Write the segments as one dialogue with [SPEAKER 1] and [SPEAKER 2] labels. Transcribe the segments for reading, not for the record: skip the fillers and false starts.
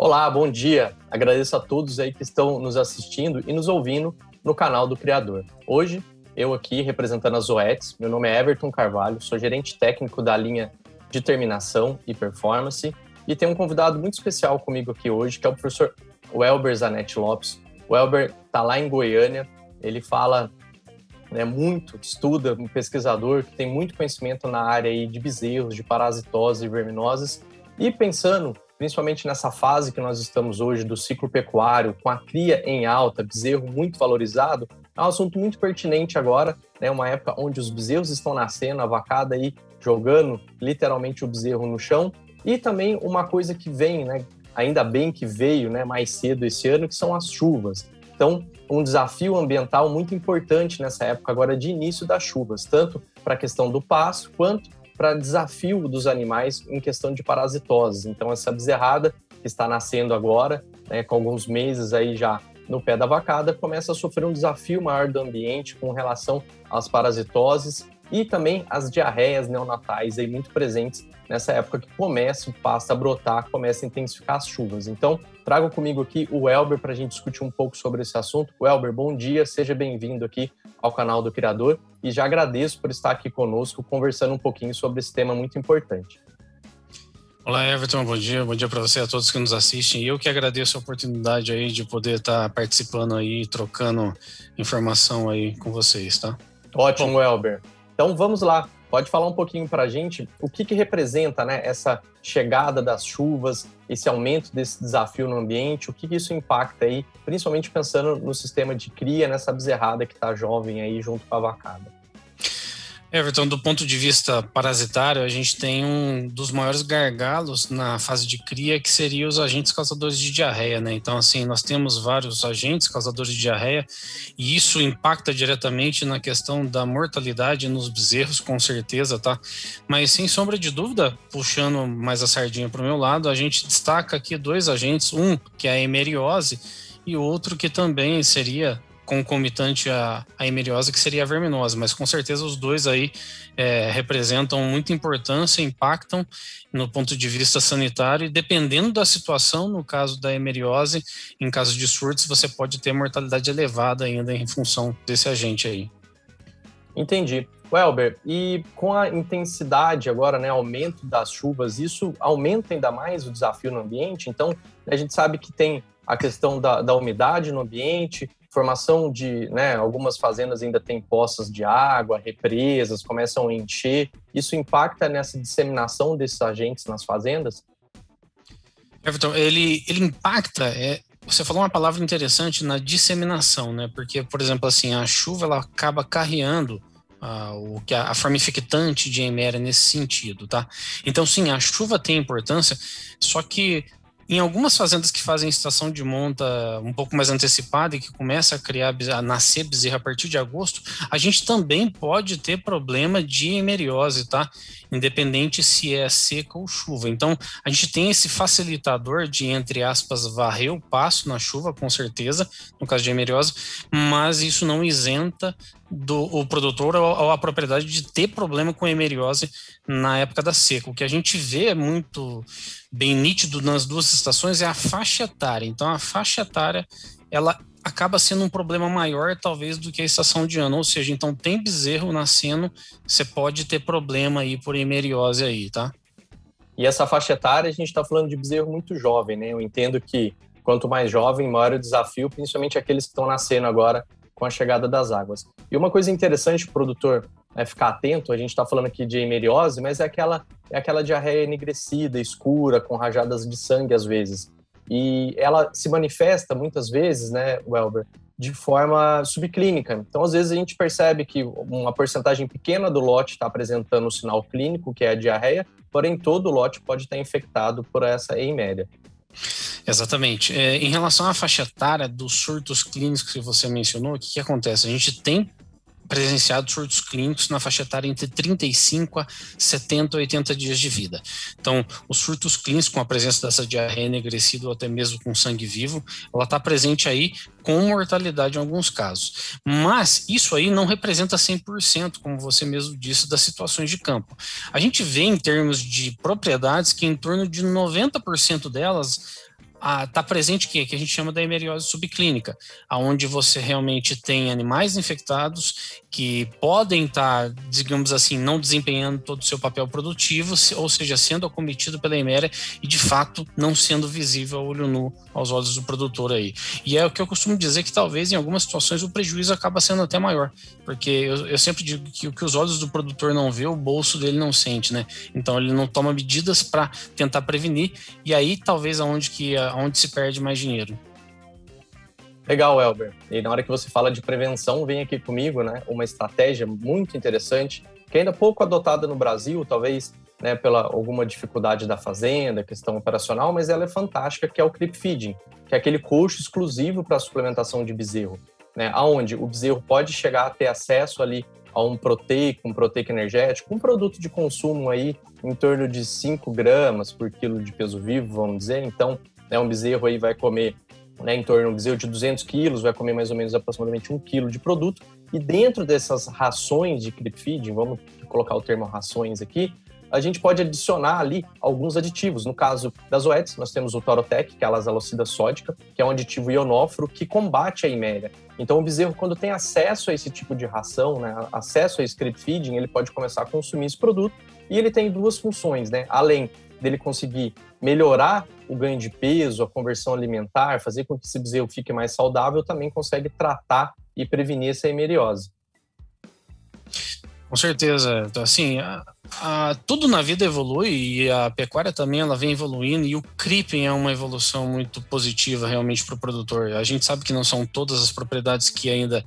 [SPEAKER 1] Olá, bom dia. Agradeço a todos aí que estão nos assistindo e nos ouvindo no canal do Criador. Hoje, eu aqui representando a Zoetis, meu nome é Everton Carvalho, sou gerente técnico da linha de terminação e performance e tenho um convidado muito especial comigo aqui hoje, que é o professor Welber Zanetti Lopes. O Welber está lá em Goiânia, ele fala muito, estuda, um pesquisador que tem muito conhecimento na área aí de bezerros, de parasitoses e verminoses, e pensando principalmente nessa fase que nós estamos hoje do ciclo pecuário, com a cria em alta, bezerro muito valorizado, é um assunto muito pertinente agora, uma época onde os bezerros estão nascendo, a vacada aí jogando literalmente o bezerro no chão, e também uma coisa que vem, ainda bem que veio mais cedo esse ano, que são as chuvas. Então, um desafio ambiental muito importante nessa época agora de início das chuvas, tanto para a questão do pasto, quanto para desafio dos animais em questão de parasitoses. Então, essa bezerrada que está nascendo agora, com alguns meses aí já no pé da vacada, começa a sofrer um desafio maior do ambiente com relação às parasitoses e também as diarreias neonatais aí muito presentes nessa época que começa o pasto a brotar, começa a intensificar as chuvas. Então, trago comigo aqui o Welber para a gente discutir um pouco sobre esse assunto. Welber, bom dia, seja bem-vindo aqui ao canal do Criador e já agradeço por estar aqui conosco conversando um pouquinho sobre esse tema muito importante.
[SPEAKER 2] Olá, Everton, bom dia para você, a todos que nos assistem. Eu que agradeço a oportunidade aí de poder estar participando aí, trocando informação aí com vocês, tá?
[SPEAKER 1] Ótimo, Welber. Então vamos lá, pode falar um pouquinho para a gente o que representa essa chegada das chuvas, esse aumento desse desafio no ambiente, o que isso impacta aí, principalmente pensando no sistema de cria, nessa bezerrada que está jovem aí junto com a vacada.
[SPEAKER 2] Everton, do ponto de vista parasitário, a gente tem um dos maiores gargalos na fase de cria, que seria os agentes causadores de diarreia, né? Então, assim, nós temos vários agentes causadores de diarreia e isso impacta diretamente na questão da mortalidade nos bezerros, com certeza, tá? Mas, sem sombra de dúvida, puxando mais a sardinha para o meu lado, a gente destaca aqui dois agentes, um que é a hemeriose e outro que também seria concomitante à hemeriose, que seria a verminose, mas com certeza os dois aí representam muita importância, impactam no ponto de vista sanitário e dependendo da situação, no caso da hemeriose, em caso de surtos, você pode ter mortalidade elevada ainda em função desse agente aí.
[SPEAKER 1] Entendi. Welber, e com a intensidade agora, aumento das chuvas, isso aumenta ainda mais o desafio no ambiente? Então, a gente sabe que tem a questão da umidade no ambiente, formação de, algumas fazendas ainda têm poças de água, represas, começam a encher. Isso impacta nessa disseminação desses agentes nas fazendas?
[SPEAKER 2] Everton, ele impacta, você falou uma palavra interessante na disseminação, né? Porque, por exemplo, assim, a chuva ela acaba carreando a forma infectante de Eimeria nesse sentido, tá? Então, sim, a chuva tem importância, só que em algumas fazendas que fazem estação de monta um pouco mais antecipada e que começa a nascer bezerro a partir de agosto, a gente também pode ter problema de hemeriose, tá? Independente se é seca ou chuva. Então, a gente tem esse facilitador de, entre aspas, varrer o pasto na chuva, com certeza, no caso de hemeriose, mas isso não isenta o produtor ou a propriedade de ter problema com hemeriose na época da seca. O que a gente vê é muito bem nítido nas duas estações é a faixa etária. Então, a faixa etária, ela acaba sendo um problema maior, talvez, do que a estação de ano. Ou seja, então, tem bezerro nascendo, você pode ter problema aí por hemeriose aí, tá?
[SPEAKER 1] E essa faixa etária, a gente está falando de bezerro muito jovem, Eu entendo que quanto mais jovem, maior o desafio, principalmente aqueles que estão nascendo agora com a chegada das águas. E uma coisa interessante para o produtor ficar atento, a gente está falando aqui de hemeriose, mas é aquela diarreia enegrecida, escura, com rajadas de sangue às vezes. E ela se manifesta muitas vezes, Welber, de forma subclínica. Então, às vezes, a gente percebe que uma porcentagem pequena do lote está apresentando um sinal clínico, que é a diarreia, porém todo o lote pode estar infectado por essa Eimeria.
[SPEAKER 2] Exatamente. Em relação à faixa etária dos surtos clínicos que você mencionou, o que acontece? A gente tem presenciado surtos clínicos na faixa etária entre 35 a 70 a 80 dias de vida. Então, os surtos clínicos com a presença dessa diarreia enegrecida ou até mesmo com sangue vivo, ela está presente aí com mortalidade em alguns casos. Mas isso aí não representa 100%, como você mesmo disse, das situações de campo. A gente vê em termos de propriedades que em torno de 90% delas está presente que a gente chama da hemeriose subclínica, onde você realmente tem animais infectados que podem estar, digamos assim, não desempenhando todo o seu papel produtivo, ou seja, sendo acometido pela heméria e, de fato, não sendo visível a olho nu aos olhos do produtor aí. E é o que eu costumo dizer, que talvez em algumas situações o prejuízo acaba sendo até maior, porque eu sempre digo que o que os olhos do produtor não vê, o bolso dele não sente, né? Então ele não toma medidas para tentar prevenir, e aí talvez aonde se perde mais dinheiro.
[SPEAKER 1] Legal, Elber. E na hora que você fala de prevenção, vem aqui comigo, né, uma estratégia muito interessante, que ainda é pouco adotada no Brasil, talvez, né, pela alguma dificuldade da fazenda, questão operacional, mas ela é fantástica, que é o creep feeding, que é aquele coxo exclusivo para a suplementação de bezerro, né, aonde o bezerro pode chegar a ter acesso ali a um proteico energético, um produto de consumo aí em torno de 5 gramas por quilo de peso vivo, vamos dizer. Então, né, um bezerro aí vai comer, né, em torno de um bezerro de 200 quilos, vai comer mais ou menos aproximadamente 1 quilo de produto, e dentro dessas rações de creep feeding, vamos colocar o termo rações aqui, a gente pode adicionar ali alguns aditivos. No caso das Zoetis, nós temos o Torotec, que é a lasalocida sódica, que é um aditivo ionóforo que combate a iméria. Então o bezerro, quando tem acesso a esse tipo de ração, né, acesso a esse creep feeding, ele pode começar a consumir esse produto, e ele tem duas funções, né? Além dele conseguir melhorar o ganho de peso, a conversão alimentar, fazer com que esse bezerro fique mais saudável, também consegue tratar e prevenir essa hemeriose.
[SPEAKER 2] Com certeza. Assim, tudo na vida evolui, e a pecuária também ela vem evoluindo, e o creeping é uma evolução muito positiva realmente para o produtor. A gente sabe que não são todas as propriedades que ainda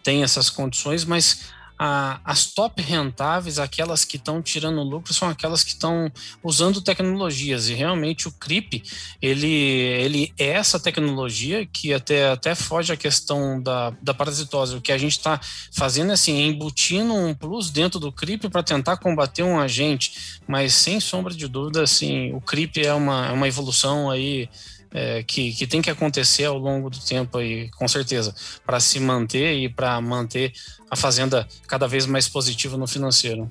[SPEAKER 2] têm essas condições, mas as top rentáveis, aquelas que estão tirando lucro, são aquelas que estão usando tecnologias, e realmente o creep, ele é essa tecnologia que até foge a questão da parasitose. O que a gente está fazendo é assim, embutindo um plus dentro do creep para tentar combater um agente, mas sem sombra de dúvida, assim, o creep é uma evolução aí que tem que acontecer ao longo do tempo aí, com certeza, para se manter e para manter a fazenda cada vez mais positiva no financeiro.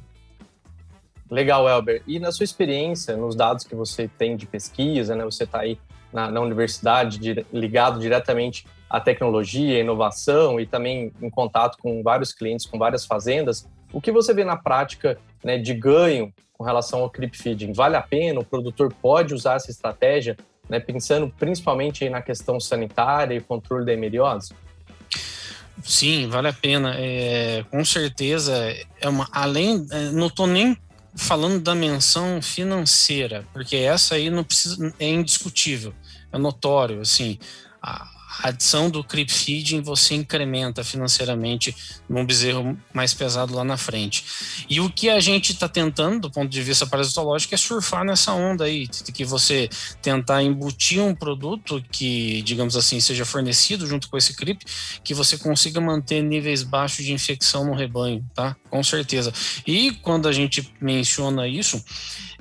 [SPEAKER 1] Legal, Elber. E na sua experiência, nos dados que você tem de pesquisa, né, você está aí na universidade ligado diretamente à tecnologia, à inovação, e também em contato com vários clientes, com várias fazendas, o que você vê na prática, né, de ganho com relação ao creep feeding? Vale a pena? O produtor pode usar essa estratégia, né, pensando principalmente aí na questão sanitária e controle da hemeriose?
[SPEAKER 2] Sim, vale a pena. Com certeza, não estou nem falando da menção financeira, porque essa aí não precisa, é indiscutível, é notório, assim, a adição do creep feeding você incrementa financeiramente num bezerro mais pesado lá na frente. E o que a gente está tentando, do ponto de vista parasitológico, é surfar nessa onda aí, que você tentar embutir um produto que, digamos assim, seja fornecido junto com esse creep, que você consiga manter níveis baixos de infecção no rebanho, tá? Com certeza. E quando a gente menciona isso,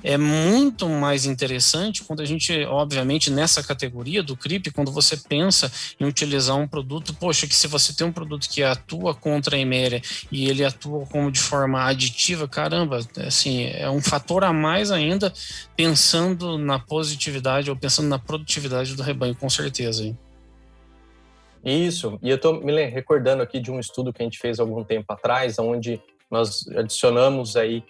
[SPEAKER 2] é muito mais interessante quando a gente, obviamente, nessa categoria do creep, quando você pensa em utilizar um produto, poxa, que se você tem um produto que atua contra a eméria e ele atua como de forma aditiva, caramba, assim, é um fator a mais ainda, pensando na positividade ou pensando na produtividade do rebanho, com certeza. Hein?
[SPEAKER 1] Isso, e eu estou me recordando aqui de um estudo que a gente fez há algum tempo atrás, onde nós adicionamos aí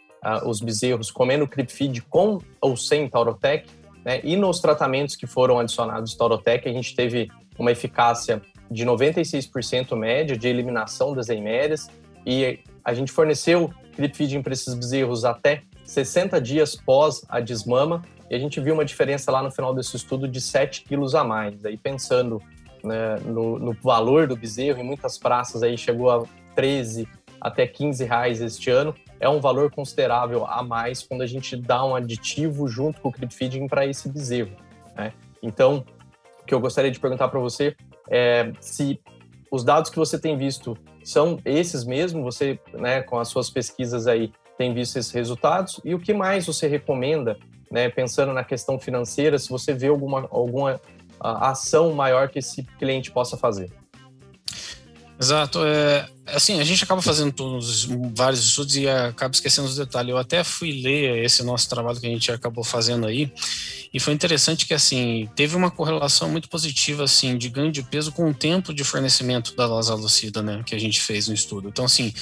[SPEAKER 1] os bezerros comendo creep feed com ou sem Taurotec, né? E nos tratamentos que foram adicionados Taurotec, a gente teve uma eficácia de 96% média de eliminação das eimérias, e a gente forneceu creep feeding para esses bezerros até 60 dias pós a desmama, e a gente viu uma diferença lá no final desse estudo de 7 quilos a mais. Aí pensando, né, no valor do bezerro, em muitas praças aí chegou a 13 até 15 reais este ano, é um valor considerável a mais quando a gente dá um aditivo junto com o creep feeding para esse bezerro, né? Então, o que eu gostaria de perguntar para você é se os dados que você tem visto são esses mesmo, você, né, com as suas pesquisas aí, tem visto esses resultados, e o que mais você recomenda, né, pensando na questão financeira, se você vê alguma ação maior que esse cliente possa fazer?
[SPEAKER 2] Exato. Assim, a gente acaba fazendo vários estudos e acaba esquecendo os detalhes. Eu até fui ler esse nosso trabalho que a gente acabou fazendo aí, e foi interessante que, assim, teve uma correlação muito positiva, assim, de ganho de peso com o tempo de fornecimento da Lasalocida, né, que a gente fez no estudo. Então, assim,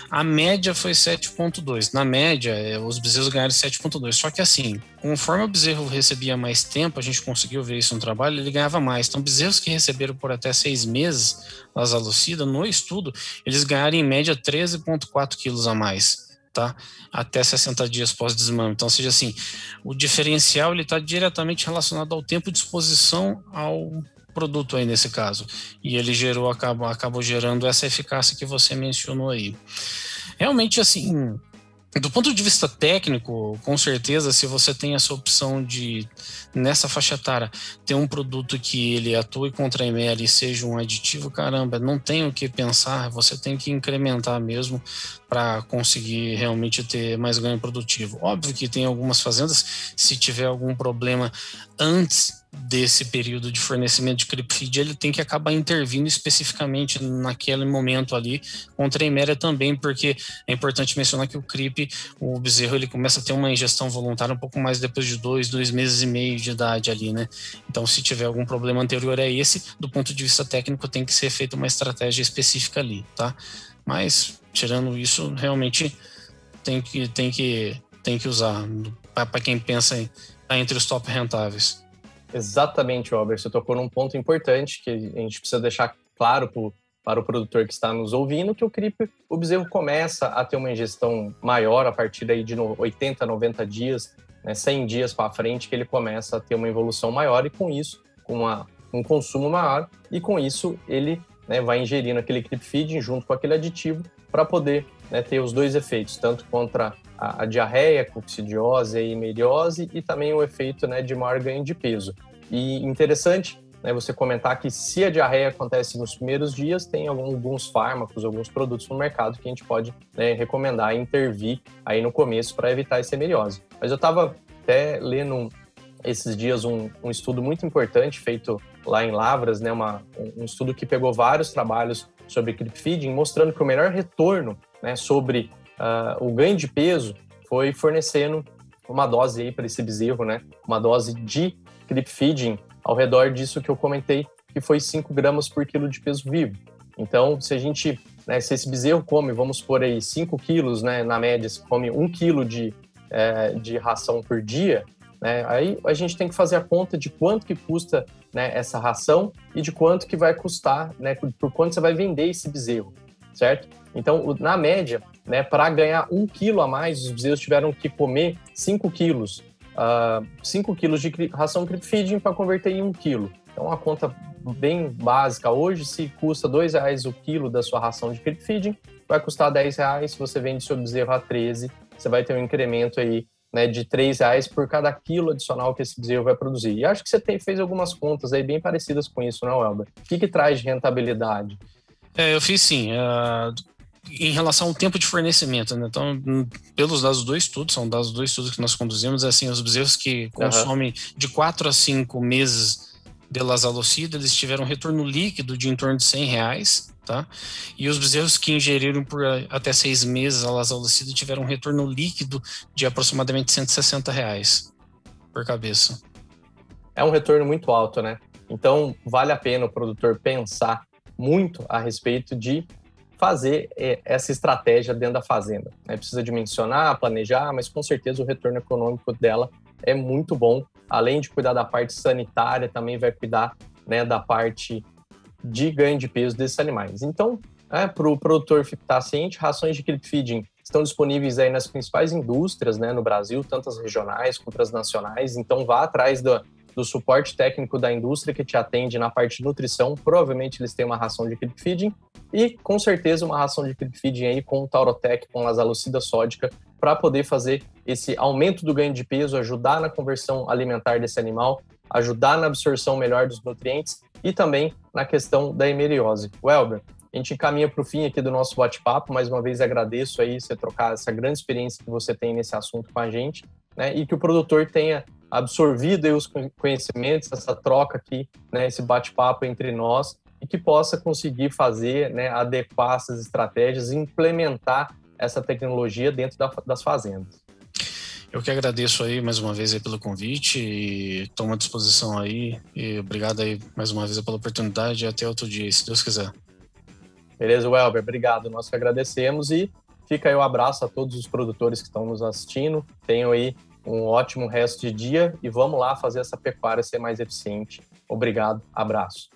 [SPEAKER 2] a média foi 7,2. Na média, os bezerros ganharam 7,2. Só que assim, conforme o bezerro recebia mais tempo, a gente conseguiu ver isso no trabalho, ele ganhava mais. Então, bezerros que receberam por até 6 meses Lasalocida, no estudo, eles ganharam em média 13,4 quilos a mais, tá? Até 60 dias pós-desmame. Então, ou seja assim, o diferencial está diretamente relacionado ao tempo de exposição ao produto aí nesse caso, e ele acabou gerando essa eficácia que você mencionou aí. Realmente, assim, do ponto de vista técnico, com certeza, se você tem essa opção de, nessa faixa etária, ter um produto que ele atue contra a ML e seja um aditivo, caramba, não tem o que pensar, você tem que incrementar mesmo para conseguir realmente ter mais ganho produtivo. Óbvio que tem algumas fazendas, se tiver algum problema antes desse período de fornecimento de creep feed, ele tem que acabar intervindo especificamente naquele momento ali contra a eméria também, porque é importante mencionar que o bezerro, ele começa a ter uma ingestão voluntária um pouco mais depois de 2 meses e meio de idade ali, né? Então, se tiver algum problema anterior a esse, do ponto de vista técnico, tem que ser feita uma estratégia específica ali, tá? Mas, tirando isso, realmente tem que usar para quem pensa em estar entre os top rentáveis.
[SPEAKER 1] Exatamente, Robert. Você tocou num ponto importante que a gente precisa deixar claro para o produtor que está nos ouvindo, que o bezerro começa a ter uma ingestão maior a partir aí de 80, 90 dias, né, 100 dias para frente, que ele começa a ter uma evolução maior e com isso, com um consumo maior, e com isso ele, né, vai ingerindo aquele creep feeding junto com aquele aditivo para poder, né, ter os dois efeitos, tanto contra a diarreia, coccidiose e meiose, e também o efeito, né, de maior ganho de peso. E interessante, né, você comentar que se a diarreia acontece nos primeiros dias, tem alguns fármacos, alguns produtos no mercado que a gente pode, né, recomendar e intervir aí no começo para evitar essa meiose. Mas eu estava até lendo esses dias um estudo muito importante feito lá em Lavras, né, um estudo que pegou vários trabalhos sobre creep feeding, mostrando que o melhor retorno, né, sobre o ganho de peso foi fornecendo uma dose aí para esse bezerro, né? Uma dose de creep feeding ao redor disso que eu comentei, que foi 5 gramas por quilo de peso vivo. Então, se a gente, né, se esse bezerro come, vamos por aí 5 quilos, né, na média, se come 1 quilo de ração por dia, né, aí a gente tem que fazer a conta de quanto que custa, né, essa ração e de quanto que vai custar, né, por quanto você vai vender esse bezerro, certo? Então, na média, né, para ganhar 1 quilo a mais, os bezerros tiveram que comer 5 quilos. 5 quilos de ração creep feeding para converter em 1 quilo. Então, uma conta bem básica. Hoje, se custa R$2 o quilo da sua ração de creep feeding, vai custar R$10. Se você vende seu bezerro a 13, você vai ter um incremento aí, né, de R$3 por cada quilo adicional que esse bezerro vai produzir. E acho que você fez algumas contas aí bem parecidas com isso, não, Elber? O que traz de rentabilidade?
[SPEAKER 2] Eu fiz sim. Em relação ao tempo de fornecimento, né? Então, pelos dados do estudo, são dados do estudo que nós conduzimos, assim, os bezerros que consomem de 4 a 5 meses de Lasalocida, eles tiveram um retorno líquido de em torno de R$100, tá? E os bezerros que ingeriram por até 6 meses a Lasalocida tiveram um retorno líquido de aproximadamente R$160 por cabeça.
[SPEAKER 1] É um retorno muito alto, né? Então, vale a pena o produtor pensar muito a respeito de fazer essa estratégia dentro da fazenda, né? Precisa dimensionar, planejar, mas com certeza o retorno econômico dela é muito bom. Além de cuidar da parte sanitária, também vai cuidar, né, da parte de ganho de peso desses animais. Então, para o produtor ficar ciente, rações de creep feeding estão disponíveis aí nas principais indústrias, né, no Brasil, tanto as regionais quanto as nacionais. Então, vá atrás do suporte técnico da indústria que te atende na parte de nutrição. Provavelmente eles têm uma ração de creep feeding e, com certeza, uma ração de creep feeding aí com o Taurotec, com Lasalocida sódica, para poder fazer esse aumento do ganho de peso, ajudar na conversão alimentar desse animal, ajudar na absorção melhor dos nutrientes e também na questão da hemeriose. Welber, a gente encaminha para o fim aqui do nosso bate-papo. Mais uma vez agradeço aí você trocar essa grande experiência que você tem nesse assunto com a gente, né, e que o produtor tenha absorvido aí os conhecimentos, essa troca aqui, né, esse bate-papo entre nós, e que possa conseguir fazer, né, adequar essas estratégias e implementar essa tecnologia dentro das fazendas.
[SPEAKER 2] Eu que agradeço aí mais uma vez aí pelo convite e estou à disposição aí. E obrigado aí mais uma vez pela oportunidade e até outro dia, se Deus quiser.
[SPEAKER 1] Beleza, Welber, obrigado. Nós que agradecemos e fica aí o abraço a todos os produtores que estão nos assistindo. Tenham aí um ótimo resto de dia e vamos lá fazer essa pecuária ser mais eficiente. Obrigado, abraço.